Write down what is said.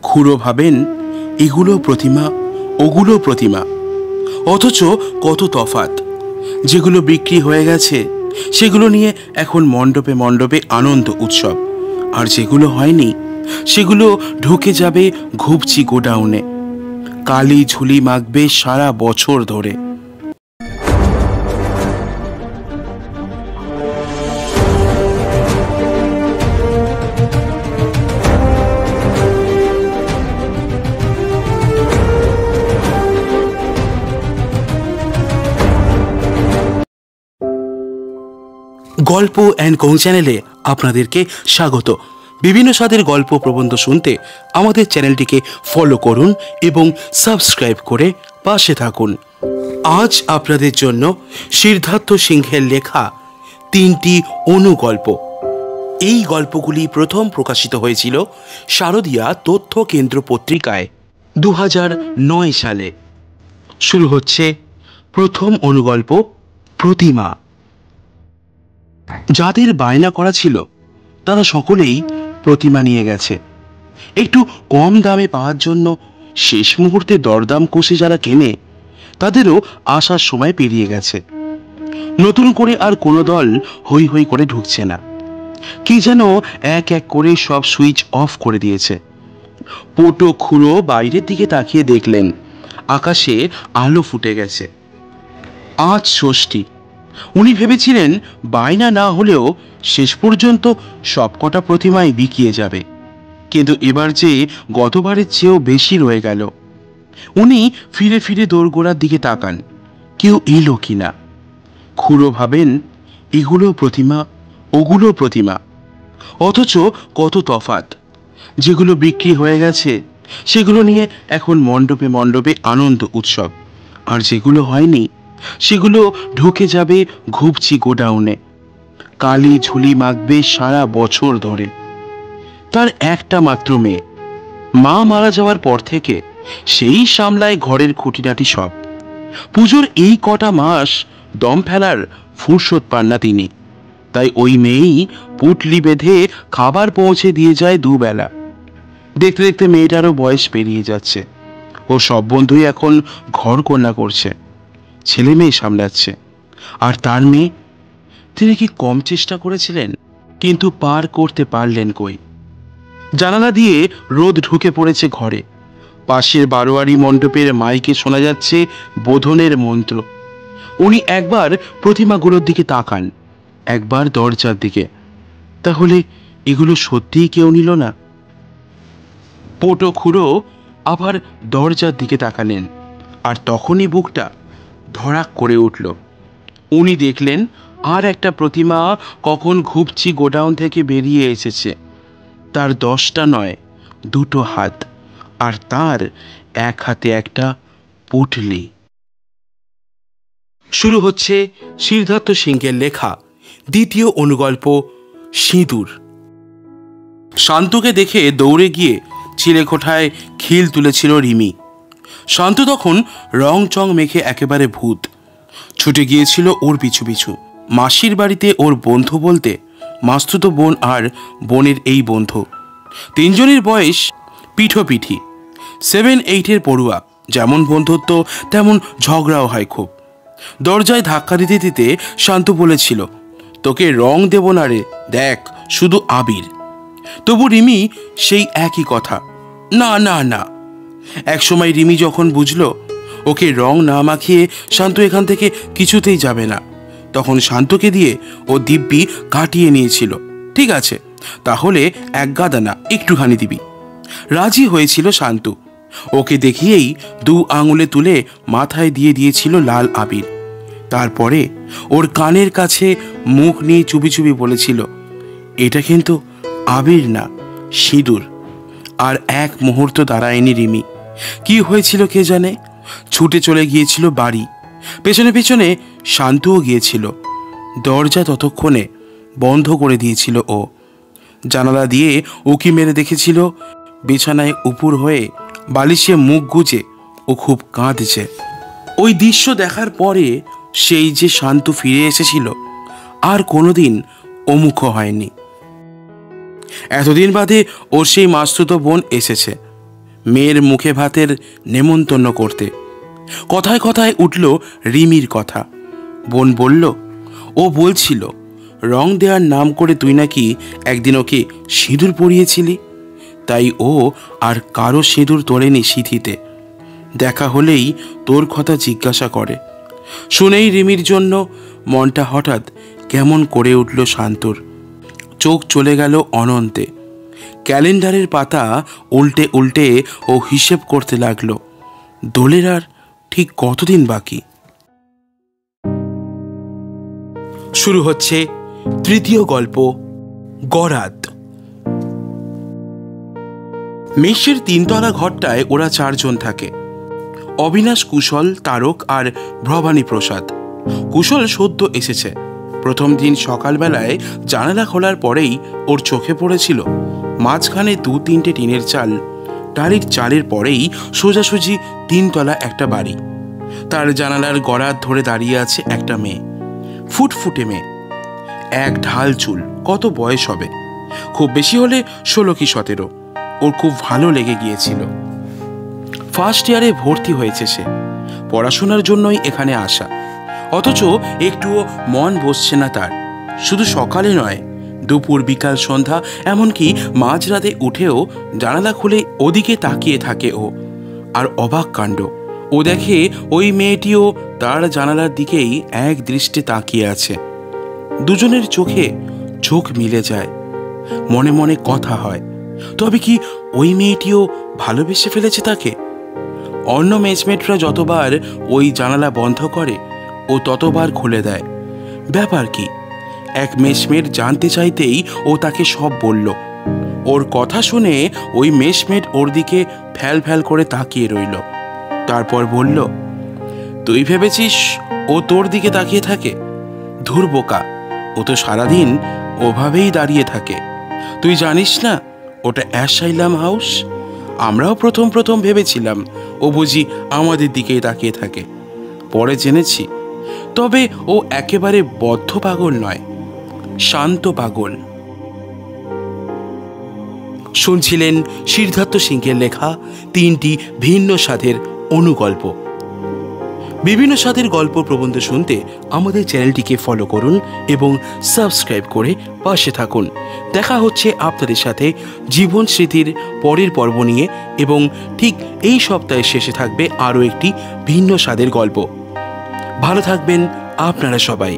খুড়ো ভাবেন এগুলো প্রতিমা, ওগুলো প্রতিমা, অথচ কত তফাৎ। যেগুলো বিক্রি হয়ে গেছে সেগুলো নিয়ে এখন মণ্ডপে মণ্ডপে আনন্দ উৎসব, আর যেগুলো হয়নি সেগুলো ঢুকে যাবে ঘুপচি গোডাউনে, কালি ঝুলি মাখবে সারা বছর ধরে। গল্প অ্যান্ড কোং চ্যানেলে আপনাদেরকে স্বাগত। বিভিন্ন স্বাদের গল্প প্রবন্ধ শুনতে আমাদের চ্যানেলটিকে ফলো করুন এবং সাবস্ক্রাইব করে পাশে থাকুন। আজ আপনাদের জন্য সিদ্ধার্থ সিংহের লেখা 3টি অনুগল্প। এই গল্পগুলি প্রথম প্রকাশিত হয়েছিল শারদীয়া তথ্য কেন্দ্র পত্রিকায় 2009 সালে। শুরু হচ্ছে প্রথম অনুগল্প, প্রতিমা। যাদের বায়না করা ছিল তারা সকলেই প্রতিমা নিয়ে গেছে। একটু কম দামে পাওয়ার জন্য শেষ মুহূর্তে দরদাম কষে যারা কেনে তাদেরও আসার সময় পেরিয়ে গেছে। নতুন করে আর কোনো দল হই হই করে ঢুকছে না। কি যেন এক এক করে সব সুইচ অফ করে দিয়েছে। পোটো খুড়ো বাইরের দিকে তাকিয়ে দেখলেন আকাশে আলো ফুটে গেছে। আজ ষষ্ঠী। উনি ভেবেছিলেন বায়না না হলেও শেষ পর্যন্ত সবকটা প্রতিমাই বিকিয়ে যাবে, কিন্তু এবার যে গতবারের চেয়েও বেশি রয়ে গেল। উনি ফিরে ফিরে দোরগোড়ার দিকে তাকান, কেউ এলো কিনা। খুড়ো ভাবেন এগুলো প্রতিমা, ওগুলো প্রতিমা, অথচ কত তফাৎ। যেগুলো বিক্রি হয়ে গেছে সেগুলো নিয়ে এখন মণ্ডপে মণ্ডপে আনন্দ উৎসব, আর যেগুলো হয়নি সেগুলো ঢুকে যাবে ঘুপচি গোডাউনে, কালি ঝুলি মাখবে সারা বছর ধরে। তার একটা মাত্র মেয়ে, মা মারা যাওয়ার পর থেকে সেই সামলায় ঘরের খুঁটিনাটি সব। পুজোর এই কটা মাস দম ফেলার ফুরসত পান না তিনি, তাই ওই মেয়েই পুটলি বেঁধে খাবার পৌঁছে দিয়ে যায় দুবেলা। দেখতে দেখতে মেয়েটারও বয়স পেরিয়ে যাচ্ছে। ও সব বন্ধুই এখন ঘর কন্যা করছে, ছেলে মেয়ে সামলাচ্ছে। আর তার মেয়ে, তিনি কি কম চেষ্টা করেছিলেন? কিন্তু পার করতে পারলেন কই। জানালা দিয়ে রোদ ঢুকে পড়েছে ঘরে। পাশের বারোয়ারি মণ্ডপের মাইকে শোনা যাচ্ছে বোধনের মন্ত্র। উনি একবার প্রতিমাগুলোর দিকে তাকান, একবার দরজার দিকে। তাহলে এগুলো সত্যিই কেউ নিল না? পোটো খুড়ো আবার দরজার দিকে তাকালেন, আর তখনই বুকটা ধড়াক করে উঠল। উনি দেখলেন আর একটা প্রতিমা কখন ঘুপচি গোডাউন থেকে বেরিয়ে এসেছে। তার 10টা নয়, 2টো হাত, আর তার এক হাতে একটা পুটলি। শুরু হচ্ছে সিদ্ধার্থ সিংহের লেখা 2য় অনুগল্প, সিঁদুর। শান্তকে দেখে দৌড়ে গিয়ে চিলেকোঠায় খিল তুলেছিল রিমি। শান্ত তখন রং চং মেখে একেবারে ভূত। ছুটে গিয়েছিল ওর পিছু পিছু। মাসির বাড়িতে ওর বন্ধু বলতে মাস্তুতো বোন আর বোনের এই বন্ধু। 3জনের বয়স পিঠোপিঠি, 7-8-এর পড়ুয়া। যেমন বন্ধুত্ব তেমন ঝগড়াও হয় খুব। দরজায় ধাক্কা দিতে দিতে শান্ত বলেছিল, তোকে রং দেব না রে, দেখ শুধু আবির। তবু রিমি সেই একই কথা, না না না। একসময় রিমি যখন বুঝলো ওকে রং না মাখিয়ে শান্ত এখান থেকে কিছুতেই যাবে না, তখন শান্তকে দিয়ে ও দিব্যি কাটিয়ে নিয়েছিল। ঠিক আছে, তাহলে এক গাদা না, একটুখানি দিবি। রাজি হয়েছিল শান্ত। ওকে দেখিয়েই 2 আঙুলে তুলে মাথায় দিয়ে দিয়েছিল লাল আবির। তারপরে ওর কানের কাছে মুখ নিয়ে চুপি চুপি বলেছিল, এটা কিন্তু আবির না, সিঁদুর। আর এক মুহূর্ত দাঁড়ায়নি রিমি। কি হয়েছিল কে জানে। ছুটে চলে গিয়েছিল বাড়ি। পেছনে পেছনে শান্তও গিয়েছিল। দরজা ততক্ষণে বন্ধ করে দিয়েছিল ও। জানালা দিয়ে উকি মেরে দেখেছিল বিছানায় উপুর হয়ে বালিশে মুখ গুজে ও খুব কাঁদছে। ওই দৃশ্য দেখার পরে সেই যে শান্ত ফিরে এসেছিল আর কোনোদিন অমুখ হয়নি। এতদিন বাদে ওর সেই মাস্তুতো বোন এসেছে। মেয়ের মুখে ভাতের নেমন্তন্ন করতে। কথায় কথায় উঠল রিমির কথা। বোন বলল, ও বলছিল রং দেওয়ার নাম করে তুই নাকি একদিন ওকে সিঁদুর পরিয়েছিলি, তাই ও আর কারো সিঁদুর তোলেনি সিঁথিতে। দেখা হলেই তোর কথা জিজ্ঞাসা করে। শুনেই রিমির জন্য মনটা হঠাৎ কেমন করে উঠল শান্তর। চোখ চলে গেল অনন্তে। ক্যালেন্ডারের পাতা উল্টে উল্টে ও হিসেব করতে লাগলো দোলের আর ঠিক কতদিন বাকি। শুরু হচ্ছে তৃতীয় গল্প, গরাদ। মেষের 3তলা ঘরটায় ওরা 4 জন থাকে। অবিনাশ, কুশল, তারক আর ভবানী প্রসাদ। কুশল সদ্য এসেছে। প্রথম দিন সকালবেলায় জানালা খোলার পরেই ওর চোখে পড়েছিল মাঝখানে 2-3টে টিনের চাল, টালির চালের পরেই সোজাসুজি 3তলা একটা বাড়ি। তার জানালার গড়াত ধরে দাঁড়িয়ে আছে একটা মেয়ে, ফুটফুটে মেয়ে, এক ঢাল চুল। কত বয়স হবে? খুব বেশি হলে 16 কি 17। ওর খুব ভালো লেগে গিয়েছিল। ফার্স্ট ইয়ারে ভর্তি হয়েছে সে। পড়াশোনার জন্যই এখানে আসা, অথচ একটুও মন বসছে না তার। শুধু সকালে নয়, দুপুর, বিকাল, সন্ধ্যা, এমনকি মাঝরাতে উঠেও জানালা খুলে ওদিকে তাকিয়ে থাকে ও। আর অবাক কাণ্ড, ও দেখে ওই মেয়েটিও তার জানালার দিকেই এক দৃষ্টে তাকিয়ে আছে। দুজনের চোখে চোখ মিলে যায়, মনে মনে কথা হয়। তবে কি ওই মেয়েটিও ভালোবেসে ফেলেছে তাকে? অন্য মেসমেটরা যতবার ওই জানালা বন্ধ করে ও ততবার খুলে দেয়। ব্যাপার কি? এক মেসমেট জানতে চাইতেই ও তাকে সব বলল। ওর কথা শুনে ওই মেসমেট ওর দিকে ফ্যাল ফ্যাল করে তাকিয়ে রইল। তারপর বলল, তুই ভেবেছিস ও তোর দিকে তাকিয়ে থাকে? ধুর বোকা, ও তো সারাদিন ওভাবেই দাঁড়িয়ে থাকে। তুই জানিস না ওটা অ্যাসাইলাম হাউস? আমরাও প্রথম প্রথম ভেবেছিলাম ও বুঝি আমাদের দিকেই তাকিয়ে থাকে, পরে জেনেছি। তবে ও একেবারে বদ্ধ পাগল নয়, শান্ত পাগল। শুনছিলেন সিদ্ধার্থ সিংহের লেখা 3টি ভিন্ন স্বাদের অনুগল্প। বিভিন্ন স্বাদের গল্প প্রবন্ধ শুনতে আমাদের চ্যানেলটিকে ফলো করুন এবং সাবস্ক্রাইব করে পাশে থাকুন। দেখা হচ্ছে আপনাদের সাথে জীবন স্মৃতির পরের পর্ব নিয়ে, এবং ঠিক এই সপ্তাহের শেষে থাকবে আরও একটি ভিন্ন স্বাদের গল্প। ভালো থাকবেন আপনারা সবাই।